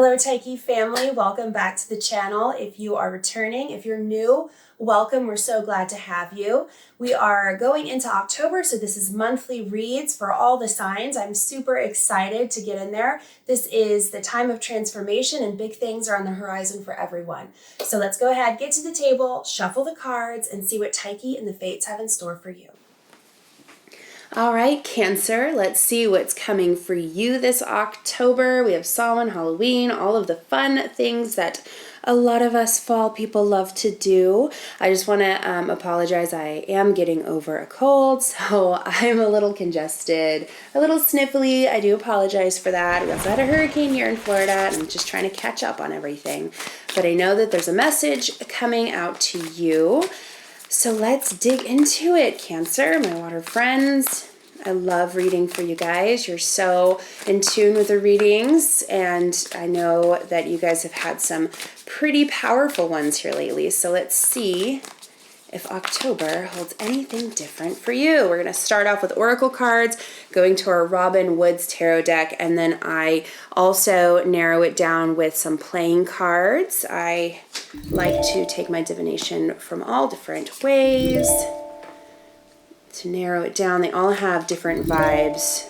Hello Tyche family, welcome back to the channel. If you are returning, if you're new, welcome. We're so glad to have you. We are going into October, so this is monthly reads for all the signs. I'm super excited to get in there. This is the time of transformation and big things are on the horizon for everyone. So let's go ahead, get to the table, shuffle the cards, and see what Tyche and the Fates have in store for you. All right, Cancer, let's see what's coming for you this October. We have Samhain, Halloween, all of the fun things that a lot of us fall people love to do. I just want to apologize. I am getting over a cold, so I'm a little congested, a little sniffly. I do apologize for that. We also had a hurricane here in Florida, and I'm just trying to catch up on everything. But I know that there's a message coming out to you. So let's dig into it, Cancer, my water friends. I love reading for you guys. You're so in tune with the readings, and I know that you guys have had some pretty powerful ones here lately. So let's see if October holds anything different for you. We're going to start off with oracle cards, going to our Robin Woods tarot deck, and then I also narrow it down with some playing cards. I like to take my divination from all different ways to narrow it down. They all have different vibes,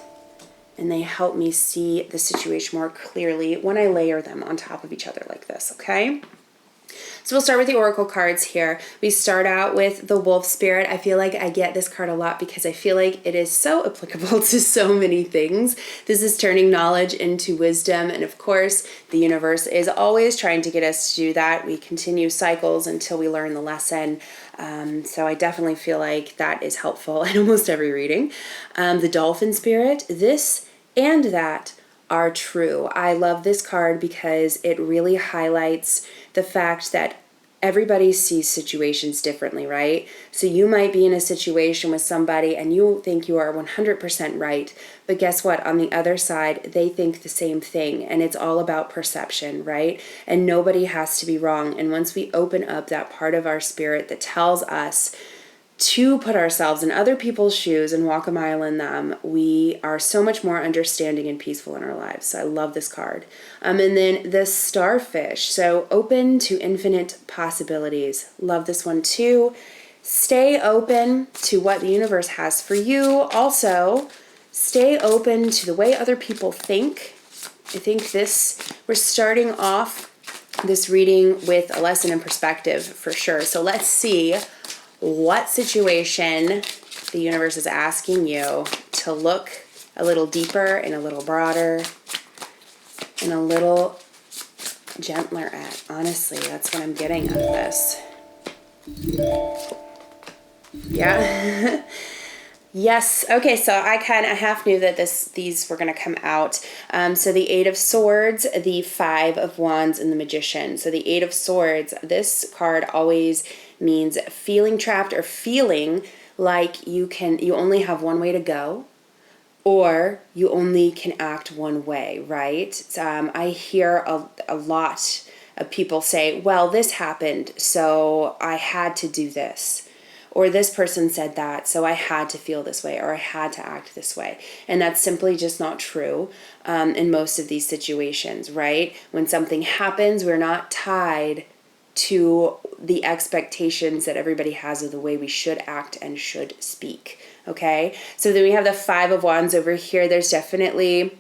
and they help me see the situation more clearly when I layer them on top of each other like this, okay? So we'll start with the oracle cards here. We start out with the wolf spirit. I feel like I get this card a lot because I feel like it is so applicable to so many things. This is turning knowledge into wisdom. And of course, the universe is always trying to get us to do that. We continue cycles until we learn the lesson. So I definitely feel like that is helpful in almost every reading. The dolphin spirit, this and that are true. I love this card because it really highlights the fact that everybody sees situations differently, right? So you might be in a situation with somebody and you think you are 100% right, but guess what? On the other side, they think the same thing, and it's all about perception, right? And nobody has to be wrong. And once we open up that part of our spirit that tells us to put ourselves in other people's shoes and walk a mile in them, we are so much more understanding and peaceful in our lives. So I love this card. And then the starfish. So open to infinite possibilities. Love this one too. Stay open to what the universe has for you. Also, stay open to the way other people think. I think we're starting off this reading with a lesson in perspective for sure. So let's see what situation the universe is asking you to look a little deeper and a little broader and a little gentler at. Honestly, that's what I'm getting out of this. Yeah. Yes. Okay, so I half knew that these were going to come out. So the Eight of Swords, the Five of Wands, and the Magician. So the Eight of Swords, this card always means feeling trapped or feeling like you only have one way to go, or you only can act one way, right? I hear a lot of people say, well, this happened, so I had to do this. Or this person said that, so I had to feel this way, or I had to act this way. And that's simply just not true in most of these situations, right? When something happens, we're not tied to the expectations that everybody has of the way we should act and should speak, okay? So then we have the Five of Wands over here. There's definitely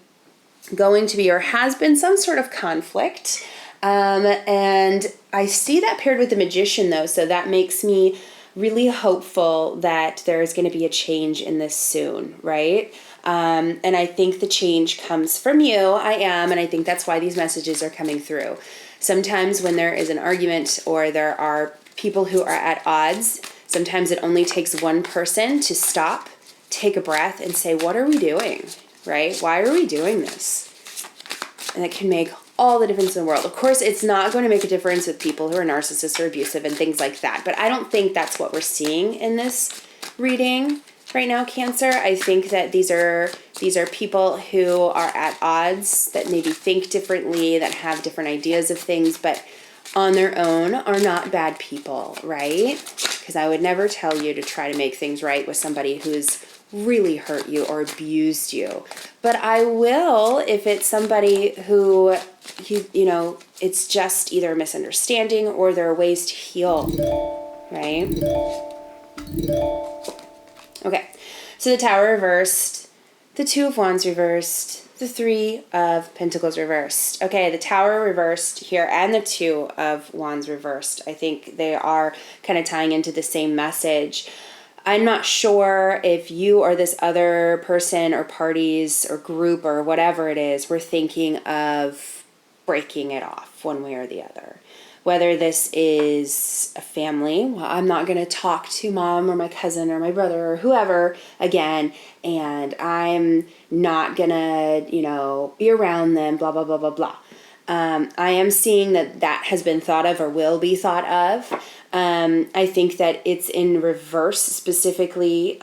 going to be or has been some sort of conflict. And I see that paired with the Magician, though, so that makes me really hopeful that there's going to be a change in this soon, right? And I think the change comes from you. And I think that's why these messages are coming through. Sometimes when there is an argument or there are people who are at odds, sometimes it only takes one person to stop, take a breath, and say, what are we doing, right? Why are we doing this? And it can make all the difference in the world. Of course, it's not going to make a difference with people who are narcissists or abusive and things like that, but I don't think that's what we're seeing in this reading right now, Cancer. I think that these are people who are at odds, that maybe think differently, that have different ideas of things, but on their own are not bad people, right? Because I would never tell you to try to make things right with somebody who's really hurt you or abused you. But I will if it's somebody who, you know, it's just either a misunderstanding or there are ways to heal, right? Okay, so the Tower reversed, the Two of Wands reversed, the Three of Pentacles reversed. Okay, the Tower reversed here and the Two of Wands reversed. I think they are kind of tying into the same message. I'm not sure if you or this other person or parties or group or whatever it is were thinking of breaking it off one way or the other. Whether this is a family, well, I'm not going to talk to mom or my cousin or my brother or whoever again, and I'm not going to, you know, be around them, blah, blah, blah, blah, blah. I am seeing that has been thought of or will be thought of. I think that it's in reverse specifically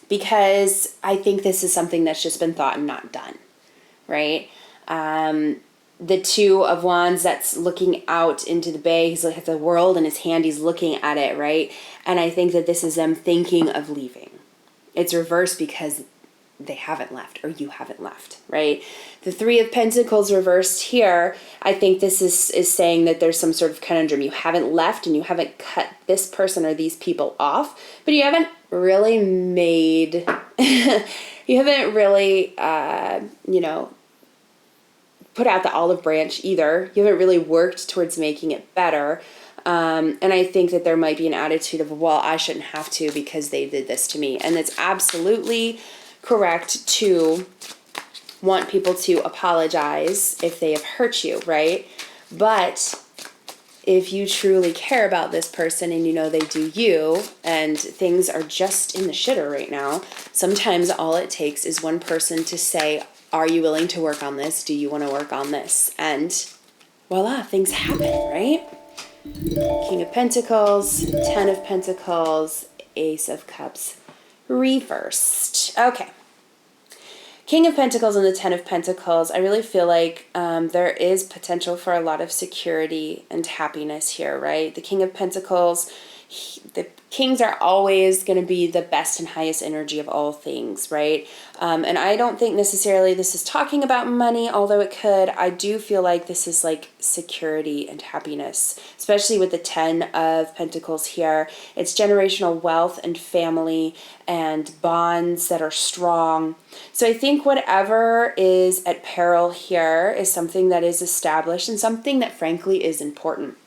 because I think this is something that's just been thought and not done, right? The Two of Wands that's looking out into the bay, he's looking at the world in his hand, he's looking at it, right? And I think that this is them thinking of leaving. It's reversed because they haven't left or you haven't left, right? The Three of Pentacles reversed here, I think this is saying that there's some sort of conundrum. You haven't left and you haven't cut this person or these people off, but you haven't really made, you haven't really, you know, put out the olive branch either. You haven't really worked towards making it better. And I think that there might be an attitude of, well, I shouldn't have to because they did this to me. And it's absolutely correct to want people to apologize if they have hurt you, right? But if you truly care about this person and you know they do you and things are just in the shitter right now, sometimes all it takes is one person to say, are you willing to work on this? Do you want to work on this? And voila, things happen, right? King of Pentacles, Ten of Pentacles, Ace of Cups reversed. Okay. King of Pentacles and the Ten of Pentacles, I really feel like there is potential for a lot of security and happiness here, right? The King of Pentacles, the kings are always going to be the best and highest energy of all things, right? And I don't think necessarily this is talking about money, although it could. I do feel like this is like security and happiness, especially with the Ten of Pentacles here. It's generational wealth and family and bonds that are strong. So I think whatever is at peril here is something that is established and something that frankly is important.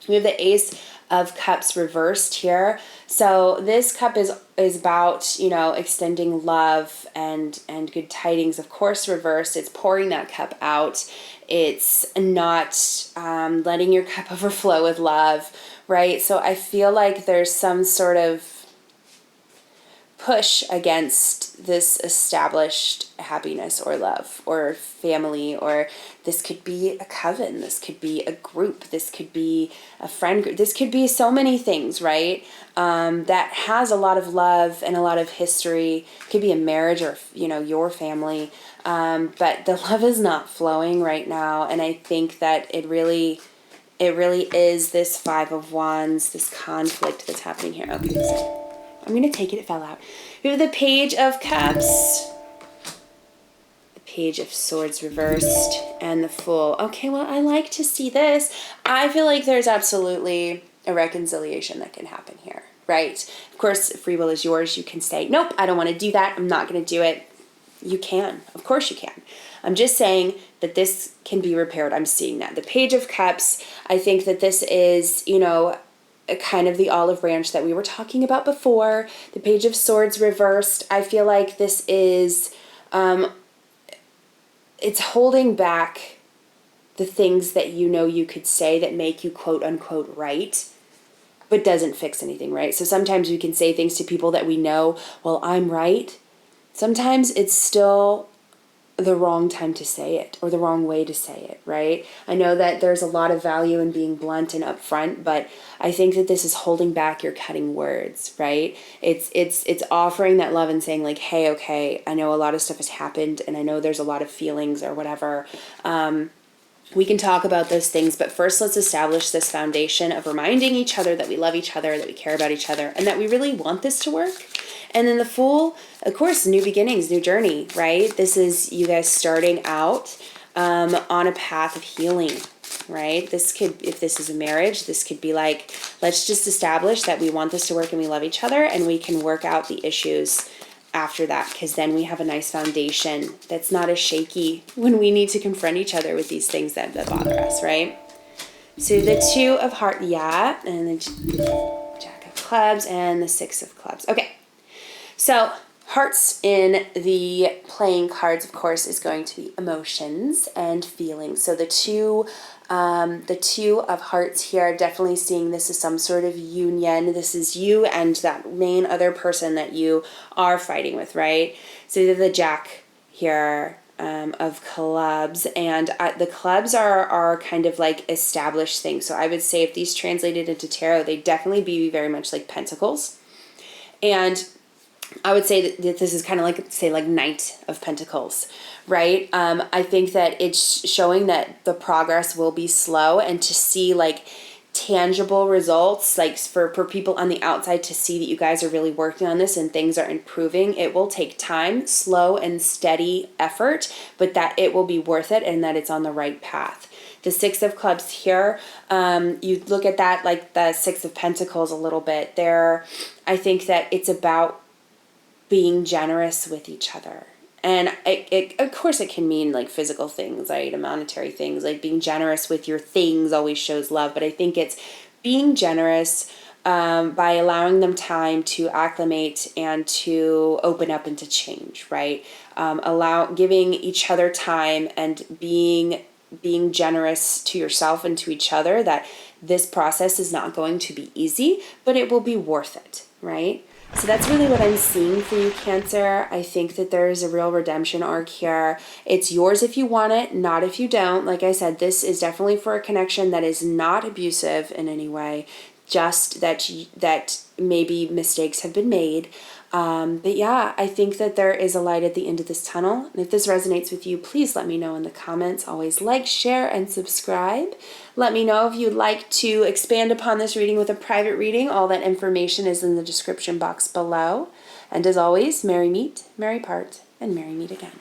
We have the Ace of Cups reversed here. So this cup is about, you know, extending love and good tidings. Of course, reversed. It's pouring that cup out. It's not letting your cup overflow with love, right? So I feel like there's some sort of push against this established happiness or love or family, or this could be a coven, this could be a group, this could be a friend group, this could be so many things, right? That has a lot of love and a lot of history. It could be a marriage or, you know, your family, but the love is not flowing right now, and I think that it really is this Five of Wands, this conflict that's happening here. Okay, so I'm going to take it fell out. We have the Page of Cups, the Page of Swords reversed, and the Fool. Okay, well, I like to see this. I feel like there's absolutely a reconciliation that can happen here, right? Of course, free will is yours. You can say, nope, I don't want to do that. I'm not going to do it. You can. Of course you can. I'm just saying that this can be repaired. I'm seeing that. The Page of Cups, I think that this is, you know, kind of the olive branch that we were talking about before. The Page of Swords reversed. I feel like this is, it's holding back the things that you know you could say that make you quote unquote right, but doesn't fix anything, right? So sometimes we can say things to people that we know, well, I'm right. Sometimes it's still the wrong time to say it or the wrong way to say it, right? I know that there's a lot of value in being blunt and upfront, but I think that this is holding back your cutting words, right? It's offering that love and saying like, hey, okay, I know a lot of stuff has happened and I know there's a lot of feelings or whatever. We can talk about those things, but first let's establish this foundation of reminding each other that we love each other, that we care about each other, and that we really want this to work. And then the Fool, of course, new beginnings, new journey, right? This is you guys starting out on a path of healing, right? This could, if this is a marriage, this could be like, let's just establish that we want this to work and we love each other, and we can work out the issues after that, because then we have a nice foundation that's not as shaky when we need to confront each other with these things that bother us, right? So the 2 of Hearts, yeah, and the Jack of Clubs and the 6 of Clubs. Okay, so Hearts in the playing cards, of course, is going to be emotions and feelings. So the two of Hearts here, definitely seeing this as some sort of union. This is you and that main other person that you are fighting with, right? So the Jack here of Clubs, and the clubs are kind of like established things. So I would say if these translated into tarot, they definitely be very much like Pentacles. And I would say that this is kind of like, say, like Knight of Pentacles, right? I think that it's showing that the progress will be slow, and to see like tangible results, like for people on the outside to see that you guys are really working on this and things are improving. It will take time, slow and steady effort, but that it will be worth it and that it's on the right path. The 6 of Clubs here, you look at that like the 6 of Pentacles a little bit there. I think that it's about being generous with each other. And it of course it can mean like physical things, right? Monetary things, like being generous with your things always shows love. But I think it's being generous by allowing them time to acclimate and to open up and to change, right? Giving each other time and being generous to yourself and to each other, that this process is not going to be easy, but it will be worth it, right? So that's really what I'm seeing for you, Cancer. I think that there's a real redemption arc here. It's yours if you want it, not if you don't. Like I said, this is definitely for a connection that is not abusive in any way, just that maybe mistakes have been made. But yeah, I think that there is a light at the end of this tunnel. And if this resonates with you, please let me know in the comments. Always like, share, and subscribe. Let me know if you'd like to expand upon this reading with a private reading. All that information is in the description box below. And as always, merry meet, merry part, and merry meet again.